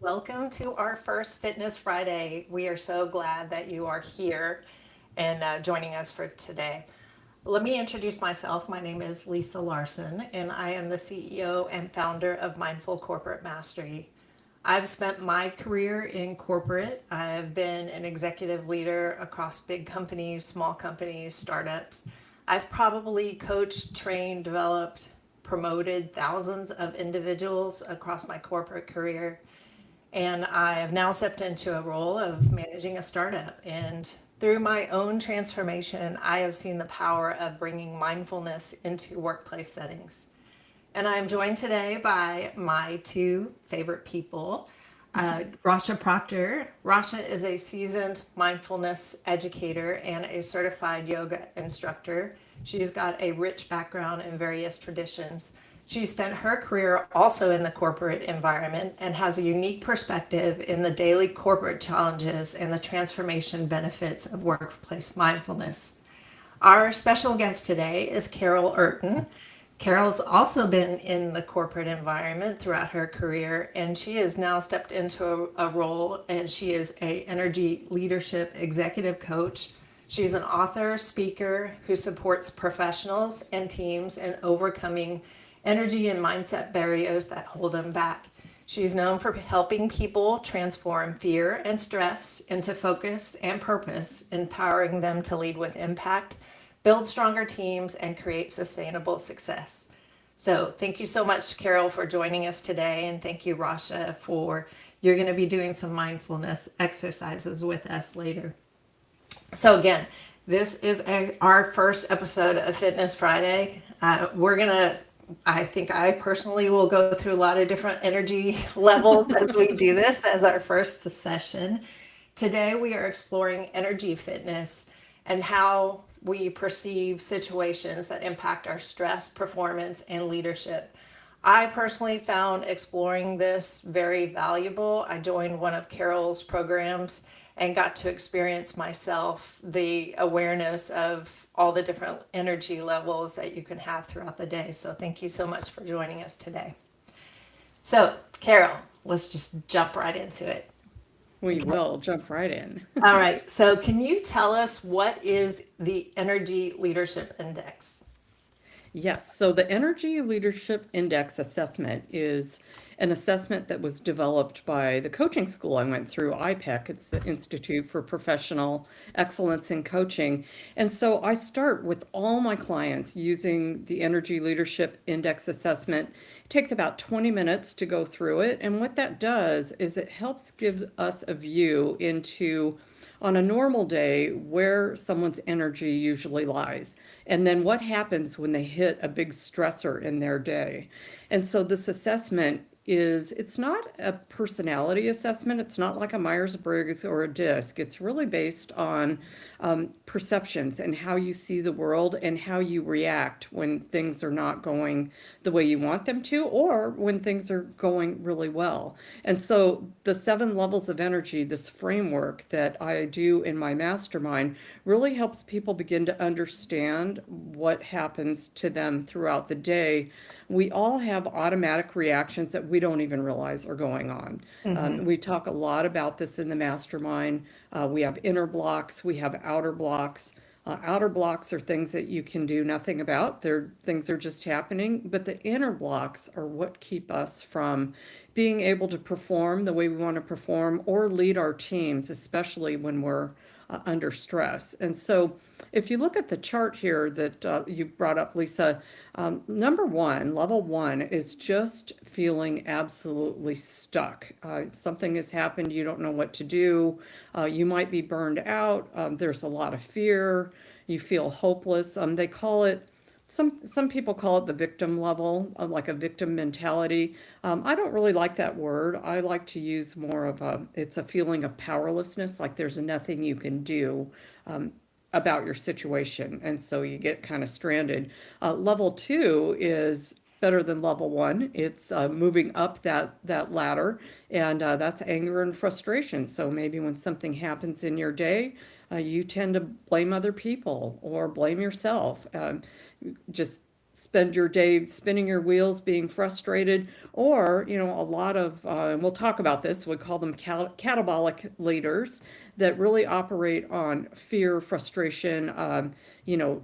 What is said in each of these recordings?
Welcome to our first Fitness Friday. We are so glad that you are here and joining us for today. Let me introduce myself. My name is Lisa Larson, and I am the CEO and founder of Mindful Corporate Mastery. I've spent my career in corporate. I've been an executive leader across big companies, small companies, startups. I've probably coached, trained, developed, promoted thousands of individuals across my corporate career. And I have now stepped into a role of managing a startup. And through my own transformation, I have seen the power of bringing mindfulness into workplace settings. And I'm joined today by my two favorite people, Rasha Proctor. Rasha is a seasoned mindfulness educator and a certified yoga instructor. She's got a rich background in various traditions. She spent her career also in the corporate environment and has a unique perspective in the daily corporate challenges and the transformation benefits of workplace mindfulness. Our special guest today is Carol Urton. Carol's also been in the corporate environment throughout her career, and she has now stepped into a role, and she is a energy leadership executive coach. She's an author, speaker who supports professionals and teams in overcoming energy and mindset barriers that hold them back. She's known for helping people transform fear and stress into focus and purpose, empowering them to lead with impact, build stronger teams, and create sustainable success. So, thank you so much, Carol, for joining us today. And thank you, Rasha, for you're going to be doing some mindfulness exercises with us later. So, again, this is our first episode of Fitness Friday. I think I personally will go through a lot of different energy levels as we do this as our first session. Today, we are exploring energy fitness and how we perceive situations that impact our stress, performance, and leadership. I personally found exploring this very valuable. I joined one of Carol's programs and got to experience myself the awareness of all the different energy levels that you can have throughout the day. So, thank you so much for joining us today. So, Carol, let's just jump right into it. We will jump right in. All right. So, can you tell us what is the Energy Leadership Index? Yes, so the Energy Leadership Index assessment is an assessment that was developed by the coaching school I went through, IPEC. It's the Institute for Professional Excellence in Coaching. And so I start with all my clients using the Energy Leadership Index assessment. It takes about 20 minutes to go through it. And what that does is it helps give us a view into on a normal day where someone's energy usually lies, and then what happens when they hit a big stressor in their day. And so this assessment is it's not a personality assessment. It's not like a Myers-Briggs or a DISC. It's really based on perceptions and how you see the world and how you react when things are not going the way you want them to or when things are going really well. And so the 7 levels of energy, this framework that I do in my mastermind, really helps people begin to understand what happens to them throughout the day. We all have automatic reactions that we don't even realize are going on. We talk a lot about this in the mastermind. We have inner blocks, we have outer blocks. Outer blocks are things that you can do nothing about. They're things are just happening. But the inner blocks are what keep us from being able to perform the way we want to perform or lead our teams, especially when we're under stress. And so, if you look at the chart here that you brought up, Lisa, number one, level one, is just feeling absolutely stuck. Something has happened, you don't know what to do. You might be burned out. There's a lot of fear. You feel hopeless. They call it some people call it the victim level, like a victim mentality. I don't really like that word. I like to use more of it's a feeling of powerlessness, like there's nothing you can do um, about your situation, and so you get kind of stranded. Level two is better than level one. It's moving up that ladder, and that's anger and frustration. So maybe when something happens in your day, you tend to blame other people or blame yourself. Just spend your day spinning your wheels, being frustrated, or, a lot of, and we'll talk about this, we call them catabolic leaders that really operate on fear, frustration,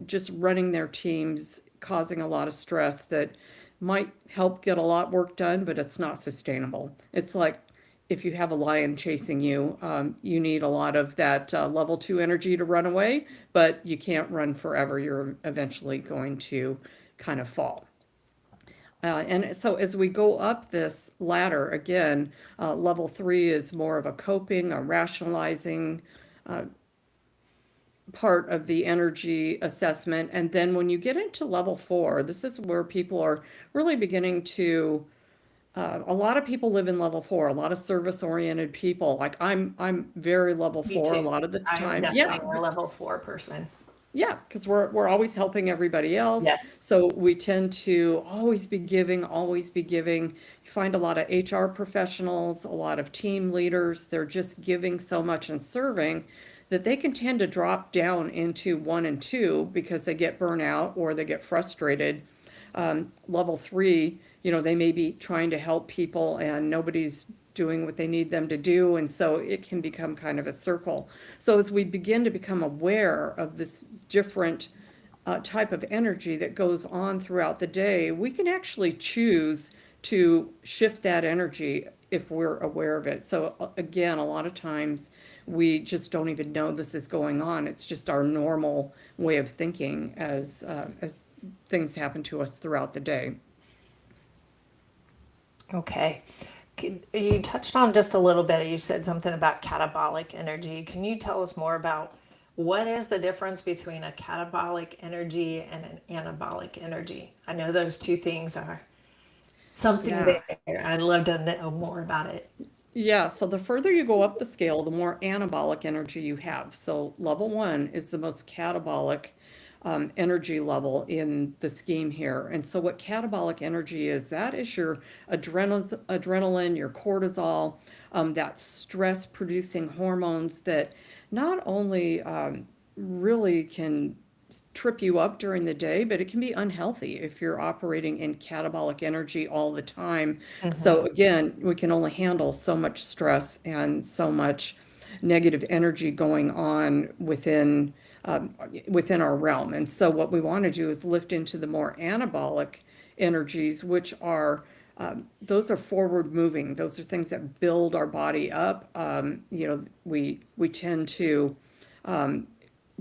just running their teams, causing a lot of stress that might help get a lot work done, but it's not sustainable. It's like if you have a lion chasing you, you need a lot of that level two energy to run away, but you can't run forever. You're eventually going to kind of fall. And so as we go up this ladder, again, level three is more of a coping, a rationalizing part of the energy assessment. And then when you get into level four, this is where people are really beginning to a lot of people live in level four, a lot of service oriented people. Like I'm very level Me four a too. lot of the I am time. Yeah. definitely a level 4 person. Yeah, because we're always helping everybody else. Yes. So we tend to always be giving, always be giving. You find a lot of HR professionals, a lot of team leaders, they're just giving so much and serving that they can tend to drop down into one and two because they get burnout or they get frustrated. Level three, they may be trying to help people and nobody's doing what they need them to do. And so it can become kind of a circle. So as we begin to become aware of this different type of energy that goes on throughout the day, we can actually choose to shift that energy if we're aware of it. So again, a lot of times we just don't even know this is going on. It's just our normal way of thinking as things happen to us throughout the day. Okay. You touched on just a little bit. You said something about catabolic energy. Can you tell us more about what is the difference between a catabolic energy and an anabolic energy? I know those two things are something Yeah. there. I'd love to know more about it. Yeah, so the further you go up the scale, the more anabolic energy you have. So level one is the most catabolic energy level in the scheme here. And so what catabolic energy is, that is your adrenaline, your cortisol, that stress producing hormones that not only really can trip you up during the day, but it can be unhealthy if you're operating in catabolic energy all the time. So Hmm. again, we can only handle so much stress and so much negative energy going on within our realm. And so what we want to do is lift into the more anabolic energies, which are those are forward moving. Those are things that build our body up. We tend to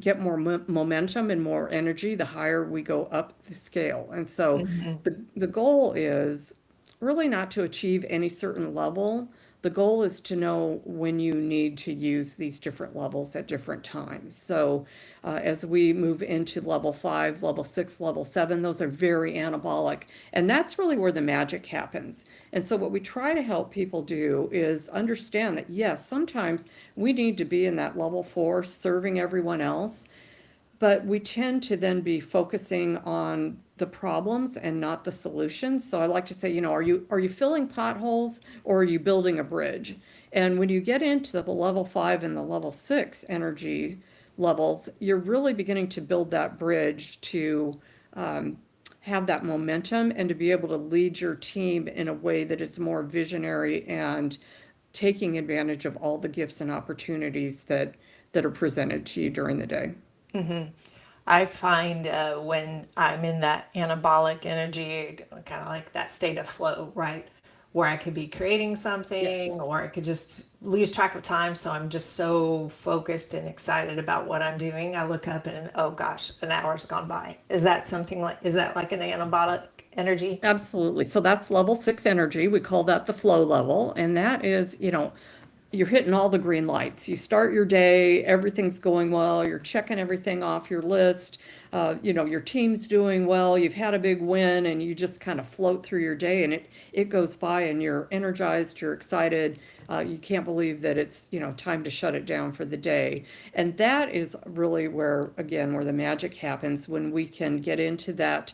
get more momentum and more energy the higher we go up the scale. And so Hmm. the goal is really not to achieve any certain level. The goal is to know when you need to use these different levels at different times. So, as we move into level five, level six, level seven, those are very anabolic. And that's really where the magic happens. And so, what we try to help people do is understand that, yes, sometimes we need to be in that level four, serving everyone else. But we tend to then be focusing on the problems and not the solutions. So I like to say, are you filling potholes or are you building a bridge? And when you get into the level five and the level six energy levels, you're really beginning to build that bridge to um, have that momentum and to be able to lead your team in a way that is more visionary and taking advantage of all the gifts and opportunities that are presented to you during the day. I find when I'm in that anabolic energy, kind of like that state of flow, right? Where I could be creating something Yes. or I could just lose track of time. So I'm just so focused and excited about what I'm doing. I look up and, oh gosh, an hour's gone by. Is that like an anabolic energy? Absolutely. So that's level six energy. We call that the flow level. And that is, you're hitting all the green lights. You start your day, everything's going well, you're checking everything off your list. Your team's doing well, you've had a big win, and you just kind of float through your day, and it goes by, and you're energized, you're excited. You can't believe that it's time to shut it down for the day. And that is really where, again, where the magic happens when we can get into that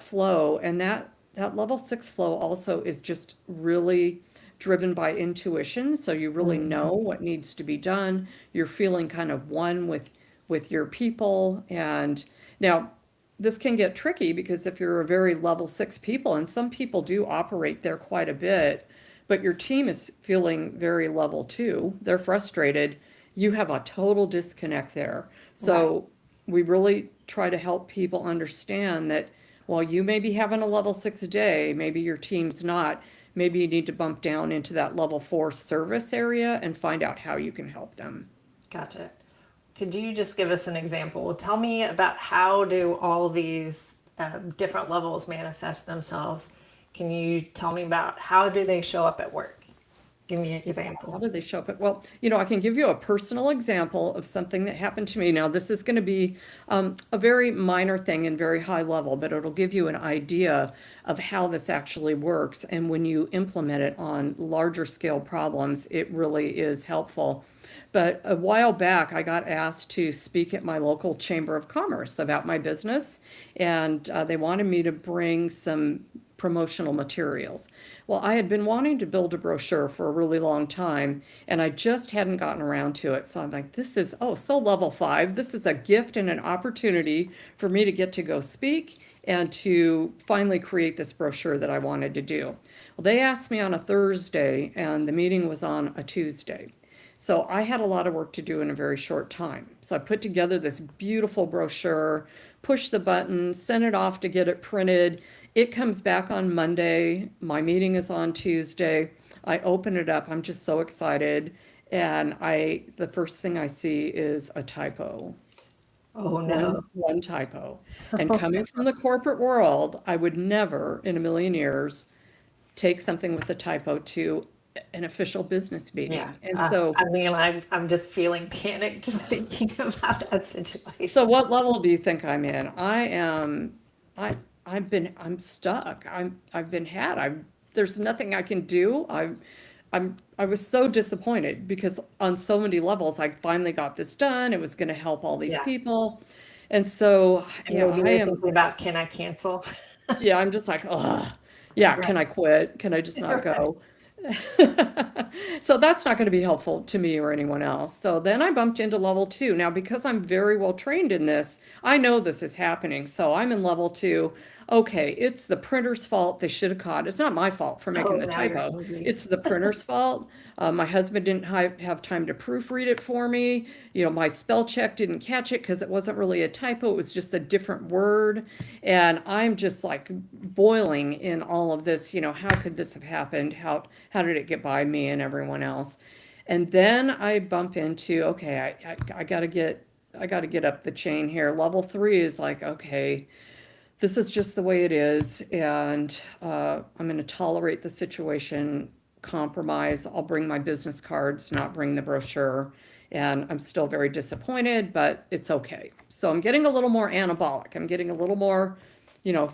flow. And that level six flow also is just really driven by intuition. So you really know Mhm. what needs to be done. You're feeling kind of one with your people. And now this can get tricky because if you're a very level six people, and some people do operate there quite a bit, but your team is feeling very level two, they're frustrated, you have a total disconnect there. Right. So we really try to help people understand that while you may be having a level six day, maybe your team's not, maybe you need to bump down into that level four service area and find out how you can help them. Gotcha. Could you just give us an example? Tell me about how do all these different levels manifest themselves? Can you tell me about how do they show up at work? Give me an How example. do they show up? Well, I can give you a personal example of something that happened to me. Now, this is going to be a very minor thing and very high level, but it'll give you an idea of how this actually works. And when you implement it on larger scale problems, it really is helpful. But a while back, I got asked to speak at my local chamber of commerce about my business, and they wanted me to bring some promotional materials. Well, I had been wanting to build a brochure for a really long time, and I just hadn't gotten around to it. So I'm like, this is, oh, so level five. This is a gift and an opportunity for me to get to go speak and to finally create this brochure that I wanted to do. Well, they asked me on a Thursday, and the meeting was on a Tuesday. So I had a lot of work to do in a very short time. So I put together this beautiful brochure, pushed the button, sent it off to get it printed. It comes back on Monday. My meeting is on Tuesday. I open it up. I'm just so excited. And the first thing I see is a typo. Oh One, no. one typo. And coming from the corporate world, I would never in a million years take something with a typo to an official business Yeah. meeting. And so I mean, I'm just feeling panic just thinking about that So situation. what level do you think I'm in? I I'm stuck. I've been had. There's nothing I can do. I was so disappointed because on so many levels I finally got this done. It was going to help all these Yeah. people. And so, And yeah, maybe I you're am thinking about can I cancel? yeah, I'm just like, ugh. Yeah, can Right. I quit? Can I just not Right. go? So that's not going to be helpful to me or anyone else. So then I bumped into level two. Now, because I'm very well trained in this, I know this is happening. So I'm in level two. Okay, it's the printer's fault. They should have caught. It's not my fault for making Oh, the now you're typo. hungry. It's the printer's fault. My husband didn't have time to proofread it for me. My spell check didn't catch it because it wasn't really a typo. It was just a different word. And I'm just like boiling in all of this. How could this have happened? How did it get by me and everyone else? And then I bump into, okay, I got to get up the chain here. Level three is like, okay, this is just the way it is, and I'm going to tolerate the situation, compromise. I'll bring my business cards, not bring the brochure. And I'm still very disappointed, but it's okay. So I'm getting a little more anabolic. I'm getting a little more,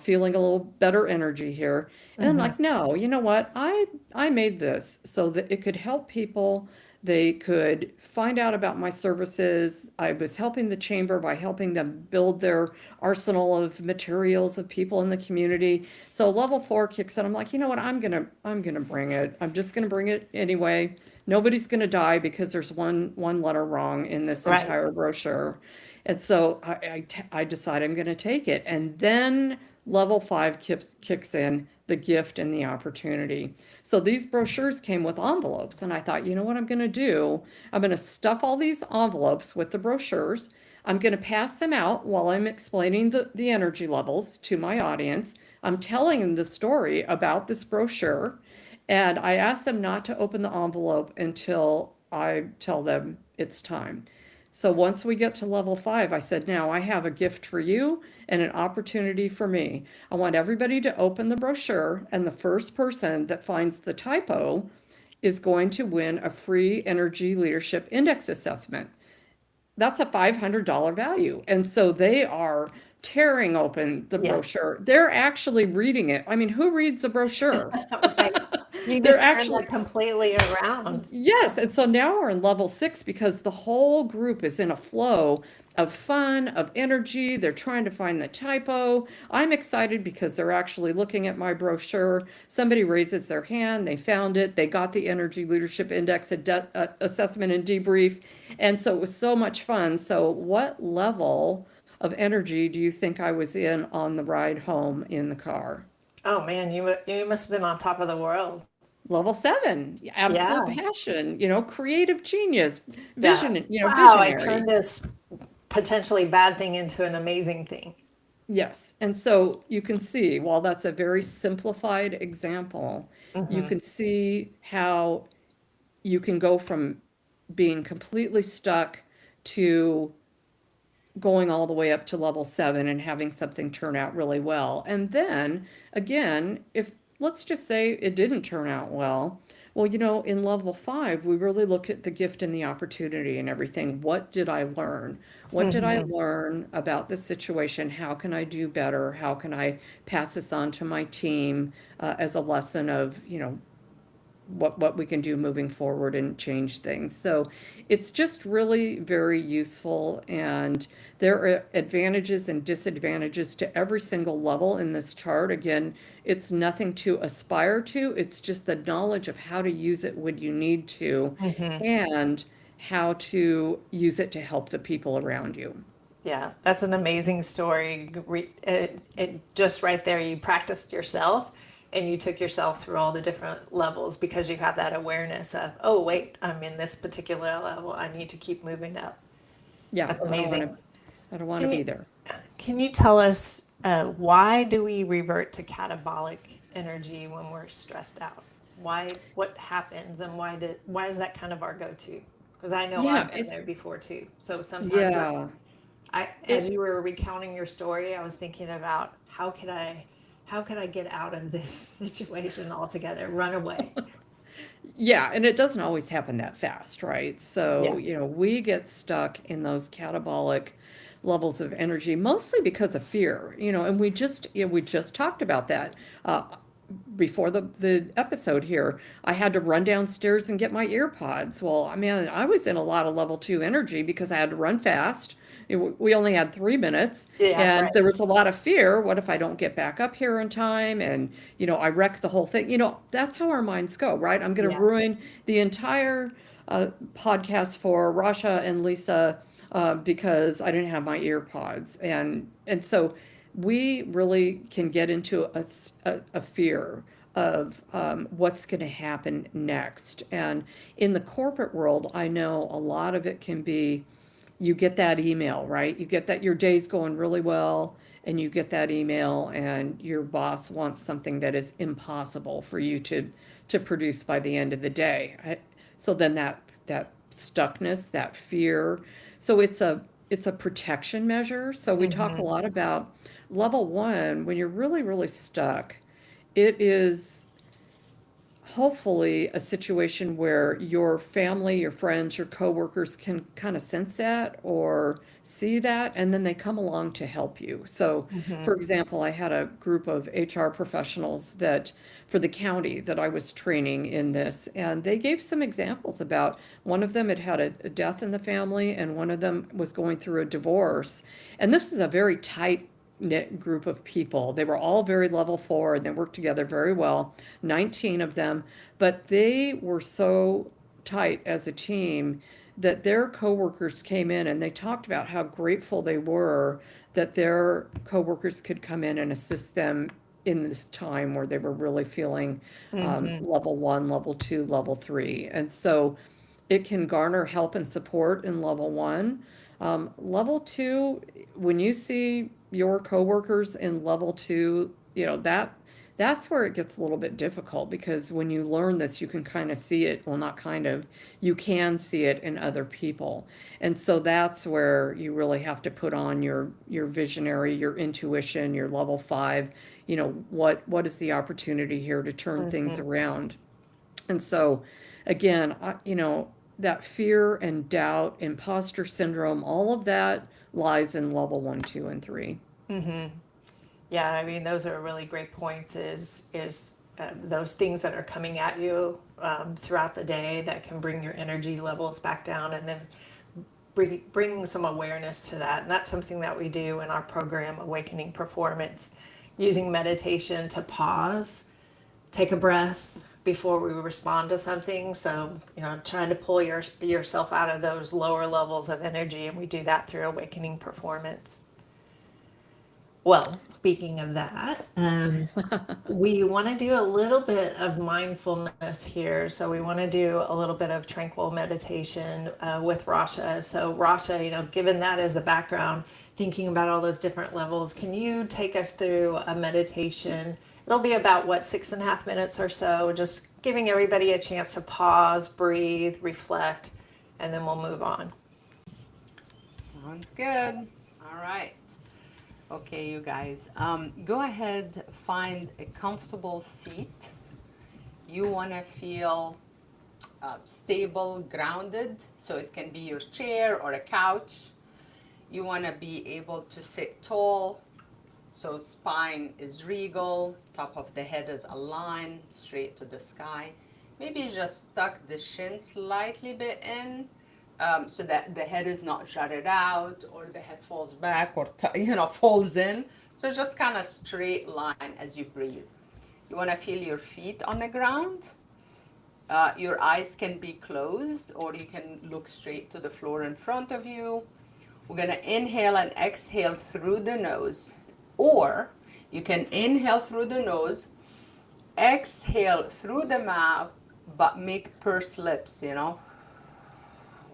feeling a little better energy here. And then Mhm. like, no, you know what? I made this so that it could help people. They could find out about my services. I was helping the chamber by helping them build their arsenal of materials of people in the community. So level four kicks in. I'm like, you know what? I'm gonna bring it. I'm just gonna bring it anyway. Nobody's gonna die because there's one letter wrong in this Right. entire brochure. And so I decide I'm gonna take it. And then level five kicks in, the gift and the opportunity. So these brochures came with envelopes, and I thought, you know what I'm going to do? I'm going to stuff all these envelopes with the brochures. I'm going to pass them out while I'm explaining the energy levels to my audience. I'm telling them the story about this brochure, and I ask them not to open the envelope until I tell them it's time. So once we get to level five, I said, now I have a gift for you and an opportunity for me. I want everybody to open the brochure, and the first person that finds the typo is going to win a free Energy Leadership Index assessment. That's a $500 value. And so they are tearing open the Yeah. brochure. They're actually reading it. I mean, who reads a brochure? Right. You They're just turned actually that completely around. Yes, and so now we're in level six because the whole group is in a flow of fun, of energy. They're trying to find the typo. I'm excited because they're actually looking at my brochure. Somebody raises their hand, they found it, they got the Energy Leadership Index assessment and debrief. And so it was so much fun. So, what level of energy do you think I was in on the ride home in the car? Oh man, you must have been on top of the world. Level 7, absolute Yeah. passion, creative genius, Yeah. Wow, I turned visionary. this potentially bad thing into an amazing thing. Yes. And so you can see, while that's a very simplified example, you Hmm. can see how you can go from being completely stuck to going all the way up to level 7 and having something turn out really well. And then again, if let's just say it didn't turn out well, well, in level 5, we really look at the gift and the opportunity and everything. What did I learn? What did I Hmm. learn about this situation? How can I do better? How can I pass this on to my team as a lesson of, what we can do moving forward and change things. So it's just really very useful, and there are advantages and disadvantages to every single level in this chart. Again, it's nothing to aspire to, it's just the knowledge of how to use it when you need to, Hmm. and how to use it to help the people around you. Yeah, that's an amazing story. It just right there, you practiced yourself and you took yourself through all the different levels because you have that awareness of, oh, wait, I'm in this particular level. I need to keep moving up. Yeah, That's amazing. I don't want to Can be you, there. can you tell us why do we revert to catabolic energy when we're stressed out? What happens and why is that kind of our go-to? Because I know Yeah, I've been it's there before too. So sometimes yeah. as It you were recounting your story, I was thinking about how could I get out of this situation altogether? Run away. Yeah, and it doesn't always happen that fast, right? So, Yeah. we get stuck in those catabolic levels of energy, mostly because of fear, and we just talked about that before the episode here. I had to run downstairs and get my ear pods. Well, I mean, I was in a lot of level 2 energy because I had to run fast. We only had 3 minutes, Yeah, and right. there was a lot of fear. What if I don't get back up here in time? And, I wreck the whole thing. That's how our minds go, right? I'm going to Yeah. ruin the entire podcast for Rasha and Lisa because I didn't have my ear pods. And so we really can get into a fear of what's going to happen next. And in the corporate world, I know a lot of it can be, you get that email, right? You get that your day's going really well, and you get that email, and your boss wants something that is impossible for you to produce by the end of the day. So then that stuckness, that fear. So it's a protection measure. So we talk a Hmm. lot about level 1 when you're really, really stuck. It is hopefully a situation where your family, your friends, your coworkers can kind of sense that or see that, and then they come along to help you. So, Hmm. for example, I had a group of HR professionals that for the county that I was training in this, and they gave some examples about one of them had had a death in the family, and one of them was going through a divorce. And this is a very tight knit group of people. They were all very level 4 and they worked together very well, 19 of them, but they were so tight as a team that their coworkers came in and they talked about how grateful they were that their coworkers could come in and assist them in this time where they were really feeling Hmm. level 1, level 2, level 3. And so it can garner help and support in level 1. Level 2, when you see your coworkers in level 2, that's where it gets a little bit difficult, because when you learn this, you can kind of see it. Well, not kind of, you can see it in other people. And so that's where you really have to put on your visionary, your intuition, your level 5, what is the opportunity here to turn things Hmm. around. And so, again, that fear and doubt, imposter syndrome, all of that lies in level 1, 2, and 3. Hmm. Yeah, I mean, those are really great points. Is those things that are coming at you throughout the day that can bring your energy levels back down, and then bring some awareness to that. And that's something that we do in our program, Awakening Performance, using meditation to pause, take a breath before we respond to something. So, trying to pull yourself out of those lower levels of energy. And we do that through Awakening Performance. Well, speaking of that, we want to do a little bit of mindfulness here. So we want to do a little bit of tranquil meditation with Rasha. So Rasha, given that as a background, thinking about all those different levels, can you take us through a meditation? It'll be about what, 6.5 minutes or so, just giving everybody a chance to pause, breathe, reflect, and then we'll move on. Sounds good. All right. Okay, you guys. Go ahead, find a comfortable seat. You want to feel stable, grounded, so it can be your chair or a couch. You want to be able to sit tall, so spine is regal, top of the head is aligned, straight to the sky. Maybe just tuck the chin slightly bit in, so that the head is not jutted out or the head falls back or falls in. So just kind of straight line as you breathe. You want to feel your feet on the ground. Your eyes can be closed or you can look straight to the floor in front of you. We're going to inhale and exhale through the nose, or you can inhale through the nose, exhale through the mouth, but make pursed lips,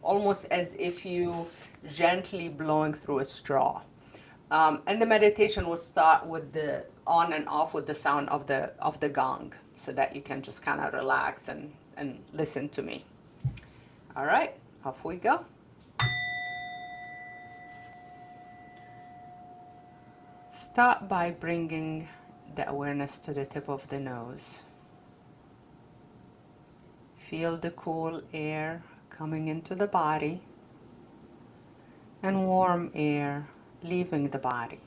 almost as if you gently blowing through a straw. And the meditation will start with the on and off with the sound of the gong, so that you can just kind of relax and listen to me. All right, off we go. Start by bringing the awareness to the tip of the nose. Feel the cool air coming into the body and warm air leaving the body.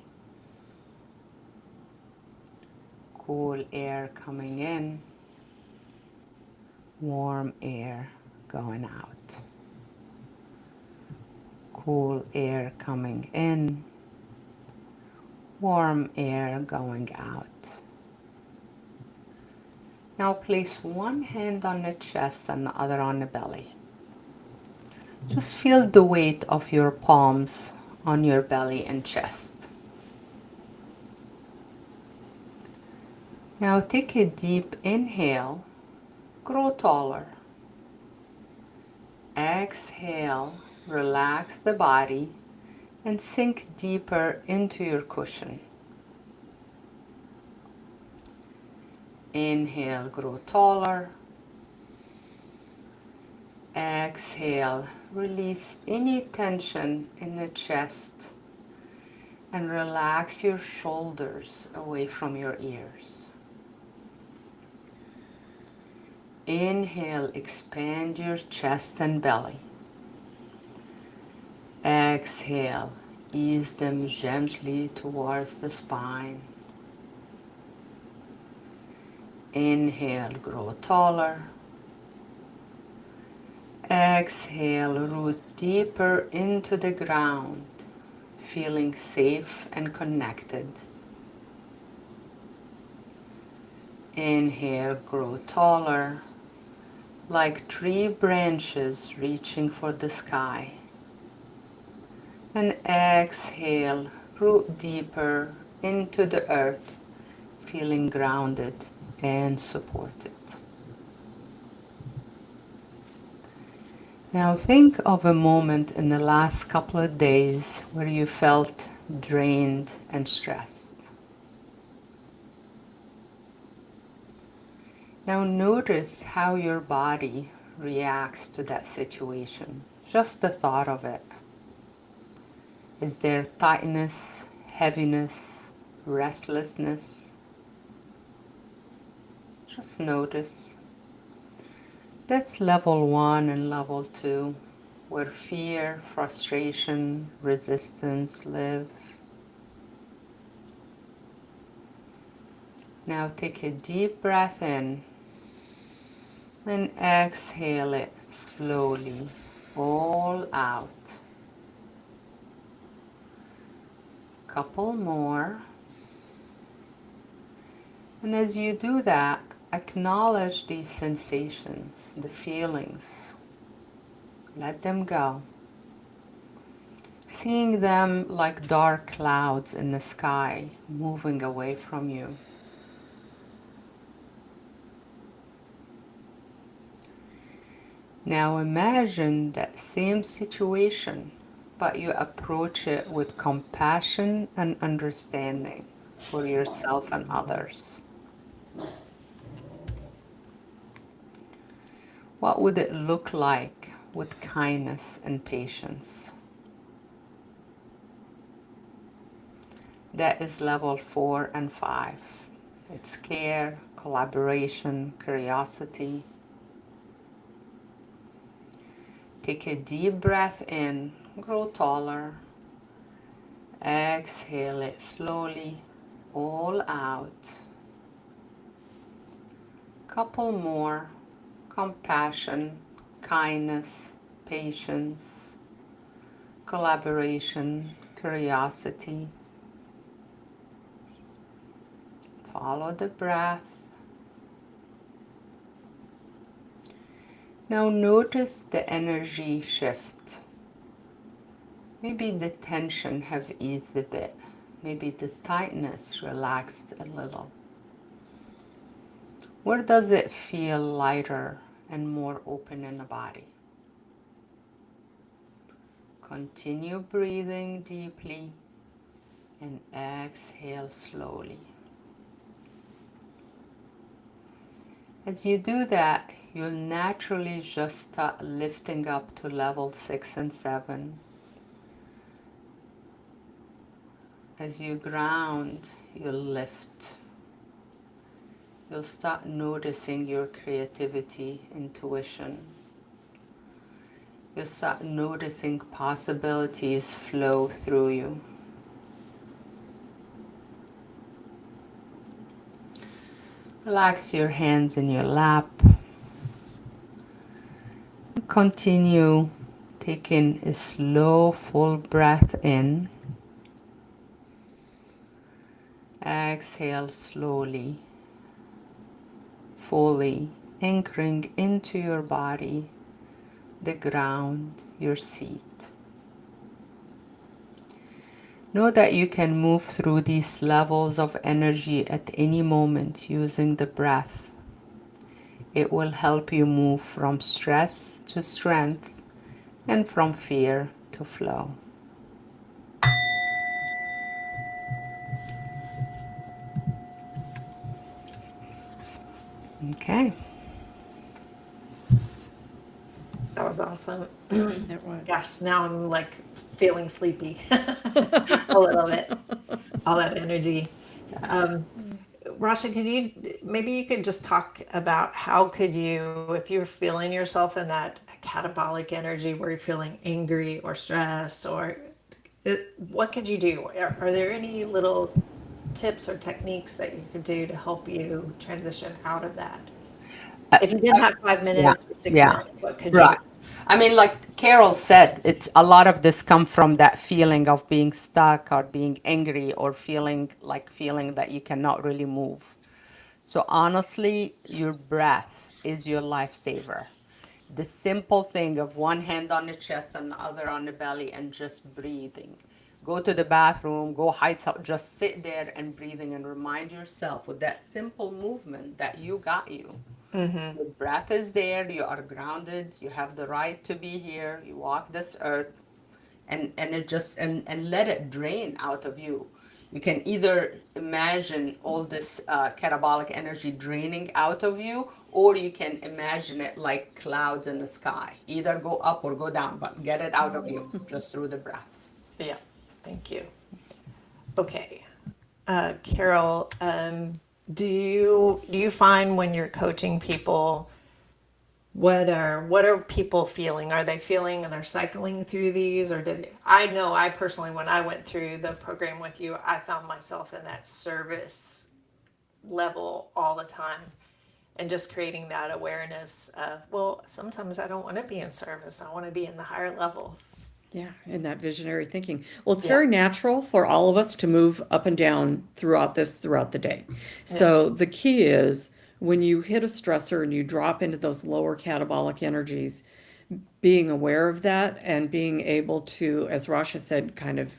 Cool air coming in, warm air going out. Cool air coming in, warm air going out. Now place one hand on the chest and the other on the belly. Just feel the weight of your palms on your belly and chest. Now take a deep inhale, grow taller. Exhale, relax the body and sink deeper into your cushion. Inhale, grow taller. Exhale, release any tension in the chest and relax your shoulders away from your ears. Inhale, expand your chest and belly. Exhale, ease them gently towards the spine. Inhale, grow taller. Exhale, root deeper into the ground, feeling safe and connected. Inhale, grow taller, like tree branches reaching for the sky. And exhale, root deeper into the earth, feeling grounded and supported. Now think of a moment in the last couple of days where you felt drained and stressed. Now notice how your body reacts to that situation. Just the thought of it. Is there tightness, heaviness, restlessness? Just notice. That's level 1 and level 2, where fear, frustration, resistance live. Now take a deep breath in and exhale it slowly, all out. Couple more. And as you do that, acknowledge these sensations, the feelings. Let them go. seeing them like dark clouds in the sky moving away from you. Now imagine that same situation, but you approach it with compassion and understanding for yourself and others. What would it look like with kindness and patience? That is level 4 and 5. It's care, collaboration, curiosity. Take a deep breath in, grow taller. Exhale it slowly, all out. Couple more. Compassion, kindness, patience, collaboration, curiosity. Follow the breath. Now notice the energy shift. Maybe the tension have eased a bit. Maybe the tightness relaxed a little. Where does it feel lighter and more open in the body? Continue breathing deeply and exhale slowly. As you do that, you'll naturally just start lifting up to level 6 and 7. As you ground, you'll lift. You'll start noticing your creativity, intuition. You'll start noticing possibilities flow through you. Relax your hands in your lap. Continue taking a slow, full breath in. Exhale slowly, fully anchoring into your body, the ground, your seat. Know that you can move through these levels of energy at any moment using the breath. It will help you move from stress to strength and from fear to flow. Okay. That was awesome. It was. Gosh, now I'm like feeling sleepy a little bit. All that energy. Um, Rasha, could you maybe you could just talk about how could you, if you're feeling yourself in that catabolic energy where you're feeling angry or stressed, or what could you do? Are there any little tips or techniques that you could do to help you transition out of that? If you didn't have five Yeah, minutes or six yeah, minutes, what could you do? right. I mean, like Carol said, it's a lot of this come from that feeling of being stuck or being angry or feeling that you cannot really move. So honestly, your breath is your lifesaver. The simple thing of one hand on the chest and the other on the belly and just breathing. Go to the bathroom, go hide some, just sit there and breathing and remind yourself with that simple movement that you got you. Your breath is there, you are grounded, you have the right to be here, you walk this earth, and it just and let it drain out of you. You can either imagine all this catabolic energy draining out of you, or you can imagine it like clouds in the sky. Either go up or go down, but get it out of you just through the breath. Yeah, thank you. Okay, Carol, do you find when you're coaching people, what are people feeling? Are they feeling they're cycling through these, or did I know I personally when I went through the program with you, I found myself in that service level all the time, and just creating that awareness of, well, sometimes I don't want to be in service. I want to be in the higher levels. Yeah, and that visionary thinking. Well, it's Yeah, very natural for all of us to move up and down throughout the day. yeah, So the key is when you hit a stressor and you drop into those lower catabolic energies, being aware of that and being able to, as Rasha said, kind of,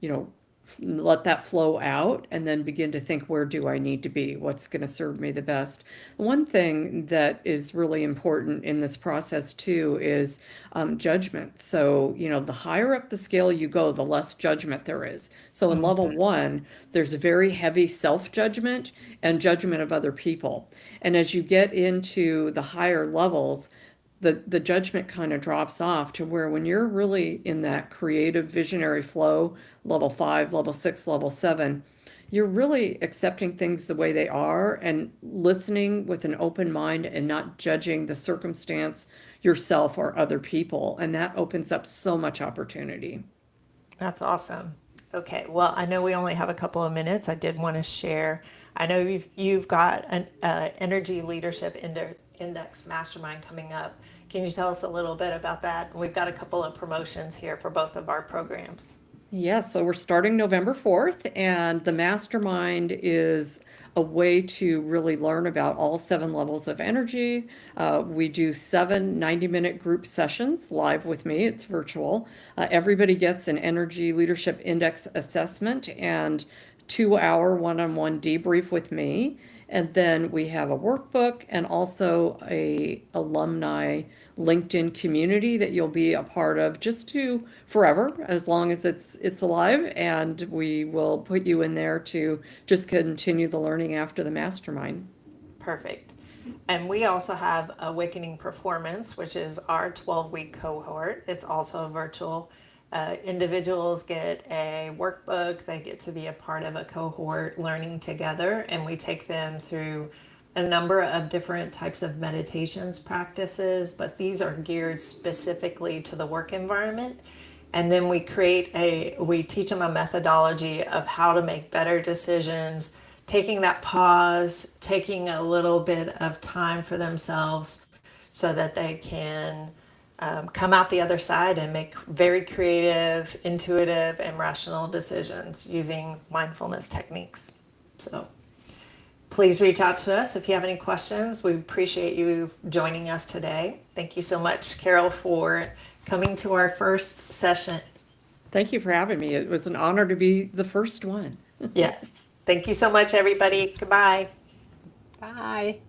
you know, let that flow out and then begin to think, where do I need to be? What's going to serve me the best? One thing that is really important in this process too is judgment. So, you know, the higher up the scale you go, the less judgment there is. So in level Mhm. one, there's a very heavy self-judgment and judgment of other people. And as you get into the higher levels, the judgment kind of drops off to where when you're really in that creative visionary flow, level 5, level 6, level 7, you're really accepting things the way they are and listening with an open mind and not judging the circumstance, yourself, or other people. And that opens up so much opportunity. That's awesome. Okay, well, I know we only have a couple of minutes. I did want to share. I know you've got an energy leadership index mastermind coming up. Can you tell us a little bit about that? We've got a couple of promotions here for both of our programs. Yeah, so we're starting November 4th, and the mastermind is a way to really learn about all 7 levels of energy. We do 7 90-minute group sessions live with me. It's virtual. Everybody gets an energy leadership index assessment and 2-hour one-on-one debrief with me. And then we have a workbook and also a alumni LinkedIn community that you'll be a part of just to forever, as long as it's alive, and we will put you in there to just continue the learning after the mastermind. Perfect. And we also have Awakening Performance, which is our 12-week cohort. It's also virtual. Individuals get a workbook, they get to be a part of a cohort learning together, and we take them through a number of different types of meditations practices, but these are geared specifically to the work environment. And then we teach them a methodology of how to make better decisions, taking that pause, taking a little bit of time for themselves so that they can come out the other side and make very creative, intuitive, and rational decisions using mindfulness techniques. So please reach out to us if you have any questions. We appreciate you joining us today. Thank you so much, Carol, for coming to our first session. Thank you for having me. It was an honor to be the first one. Yes. Thank you so much, everybody. Goodbye. Bye.